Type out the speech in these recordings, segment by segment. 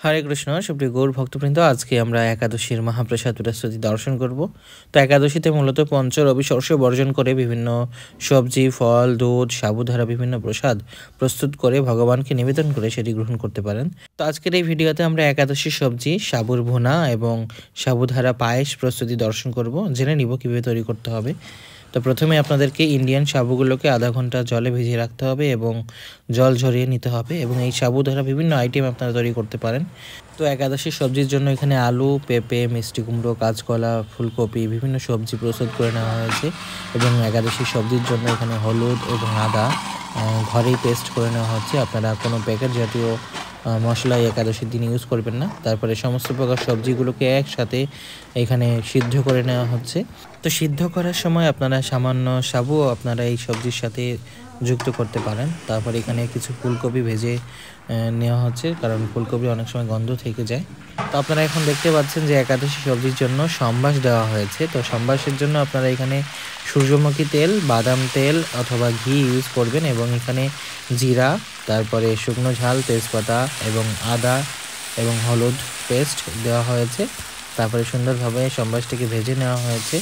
হরে কৃষ্ণ সুপ্রিয় গৌর ভক্তবৃন্দ, আজকে আমরা একাদশীর মহাপ্রসাদ প্রস্তুতি দর্শন করব। তো একাদশীতে মূলত রবি শস্য বর্জন করে বিভিন্ন সবজি, ফল, দুধ, সাবুধারা বিভিন্ন প্রসাদ প্রস্তুত করে ভগবানকে নিবেদন করে সেটি গ্রহণ করতে পারেন। তো আজকের এই ভিডিওতে আমরা একাদশী সবজি, সাবুর ভুনা এবং সাবুধারা পায়েস প্রস্তুতি দর্শন করব। জেনে নিব কীভাবে তৈরি করতে হবে। তো প্রথমে আপনাদেরকে ইন্ডিয়ান সাবুগুলোকে আধা ঘন্টা জলে ভিজিয়ে রাখতে হবে এবং জল ঝরিয়ে নিতে হবে, এবং এই সাবু দ্বারা বিভিন্ন আইটেম আপনারা তৈরি করতে পারেন। তো একাদশী সবজির জন্য এখানে আলু, পেঁপে, মিষ্টি কুমড়ো, কাঁচকলা, ফুলকপি বিভিন্ন সবজি প্রস্তুত করে নেওয়া হয়েছে, এবং একাদশী সবজির জন্য এখানে হলুদ এবং আদা ঘরেই পেস্ট করে নেওয়া হচ্ছে। আপনারা কোনো প্যাকেট জাতীয় মশলা একাদশীর দিন ইউজ করবেন না। তারপরে সমস্ত প্রকার সবজিগুলোকে একসাথে এখানে সিদ্ধ করে নেওয়া হচ্ছে। তো সিদ্ধ করার সময় আপনারা সামান্য সাবুও আপনারা এই সবজির সাথে যুক্ত করতে পারেন। তারপর এখানে কিছু ফুলকপি ভেজে নেওয়া হচ্ছে, কারণ ফুলকপি অনেক সময় গন্ধ থেকে যায়। তো আপনারা এখন দেখতে পাচ্ছেন যে একাদশী সবজির জন্য সম্বাস দেওয়া হয়েছে। তো সম্বাসের জন্য আপনারা এখানে সূর্যমুখী তেল, বাদাম তেল অথবা ঘি ইউজ করবেন, এবং এখানে জিরা, তারপরে শুকনো ঝাল, তেজপাতা এবং আদা এবং হলুদ পেস্ট দেওয়া হয়েছে। তারপরে সুন্দরভাবে সম্বাসটিকে ভেজে নেওয়া হয়েছে।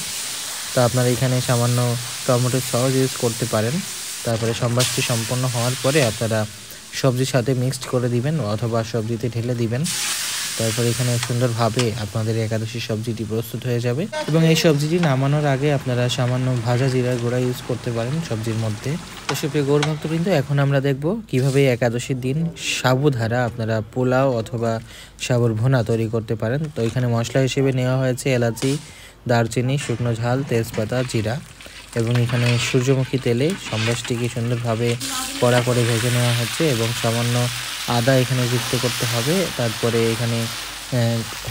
তো আপনারা এখানে সামান্য টমেটো সস ইউজ করতে পারেন। তারপরে সম্বাসটি সম্পন্ন হওয়ার পরে আপনারা সবজির সাথে মিক্সড করে দিবেন অথবা সবজিতে ঢেলে দিবেন। তারপরে এখানে সুন্দরভাবে আপনাদের একাদশী সবজিটি প্রস্তুত হয়ে যাবে, এবং এই সবজিটি নামানোর আগে আপনারা সামান্য ভাজা জিরার গুঁড়া ইউজ করতে পারেন সবজির মধ্যে। তো সুপ্রিয় গৌর ভক্তবৃন্দ, এখন আমরা দেখব কিভাবে একাদশীর দিন সাবুধারা আপনারা পোলাও অথবা সাবুর ভুনা তৈরি করতে পারেন। তো এখানে মশলা হিসেবে নেওয়া হয়েছে এলাচি, দারচিনি, শুকনো ঝাল, তেজপাতা, জিরা, এবং এখানে সূর্যমুখী তেলে সম্বাসটিকে সুন্দরভাবে কড়া করে ভেজে নেওয়া হচ্ছে, এবং সামান্য আদা এখানে যুক্ত করতে হবে। তারপরে এখানে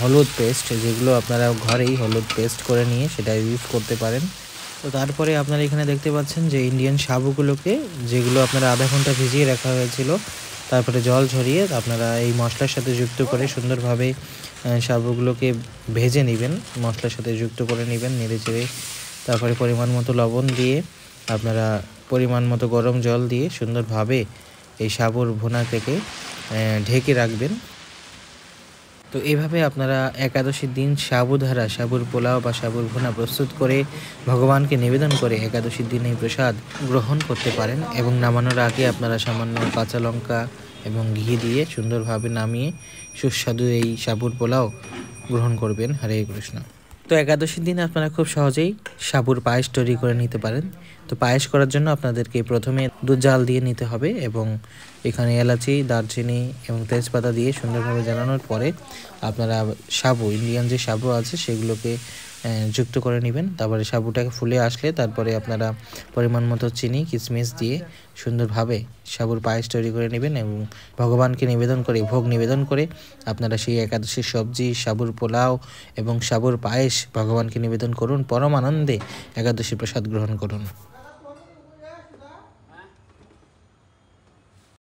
হলুদ পেস্ট, যেগুলো আপনারা ঘরেই হলুদ পেস্ট করে নিয়ে সেটা ইউজ করতে পারেন। তো তারপরে আপনারা এখানে দেখতে পাচ্ছেন যে ইন্ডিয়ান সাবুগুলোকে, যেগুলো আপনারা আধা ঘন্টা ভিজিয়ে রাখা হয়েছিল, তারপরে জল ঝরিয়ে আপনারা এই মশলার সাথে যুক্ত করে সুন্দরভাবে সাবুগুলোকে ভেজে নেবেন, মশলার সাথে যুক্ত করে নেবেন নেড়ে চেড়ে। তারপরে পরিমাণ মতো লবণ দিয়ে আপনারা পরিমাণ মতো গরম জল দিয়ে সুন্দরভাবে এই সাবুর ভুনা থেকে ঢেকে রাখবেন। তো এইভাবে আপনারা একাদশীর দিন সাবুধারা, সাবুর পোলাও বা সাবুর ভুনা প্রস্তুত করে ভগবানকে নিবেদন করে একাদশীর দিন এই প্রসাদ গ্রহণ করতে পারেন, এবং নামানোর আগে আপনারা সামান্য কাঁচা লঙ্কা এবং ঘি দিয়ে সুন্দরভাবে নামিয়ে সুস্বাদু এই সাবুর পোলাও গ্রহণ করবেন। হরে কৃষ্ণ। তো একাদশীর দিন আপনারা খুব সহজেই সাবুর পায়েস তৈরি করে নিতে পারেন। তো পায়েস করার জন্য আপনাদেরকে প্রথমে দুধ জাল দিয়ে নিতে হবে, এবং এখানে এলাচি, দারচিনি এবং তেজপাতা দিয়ে সুন্দরভাবে জ্বালানোর পরে আপনারা সাবু, ইন্ডিয়ান যে সাবু আছে সেগুলোকে যুক্ত করে নেবেন। তারপরে সাবুটাকে ফুলে আসলে তারপরে আপনারা পরিমাণ মতো চিনি, কিশমিশ দিয়ে সুন্দরভাবে সাবুর পায়েস তৈরি করে নেবেন, এবং ভগবানকে নিবেদন করে, ভোগ নিবেদন করে আপনারা সেই একাদশীর সবজি, সাবুর পোলাও এবং সাবুর পায়েস ভগবানকে নিবেদন করুন। পরম আনন্দে একাদশী প্রসাদ গ্রহণ করুন।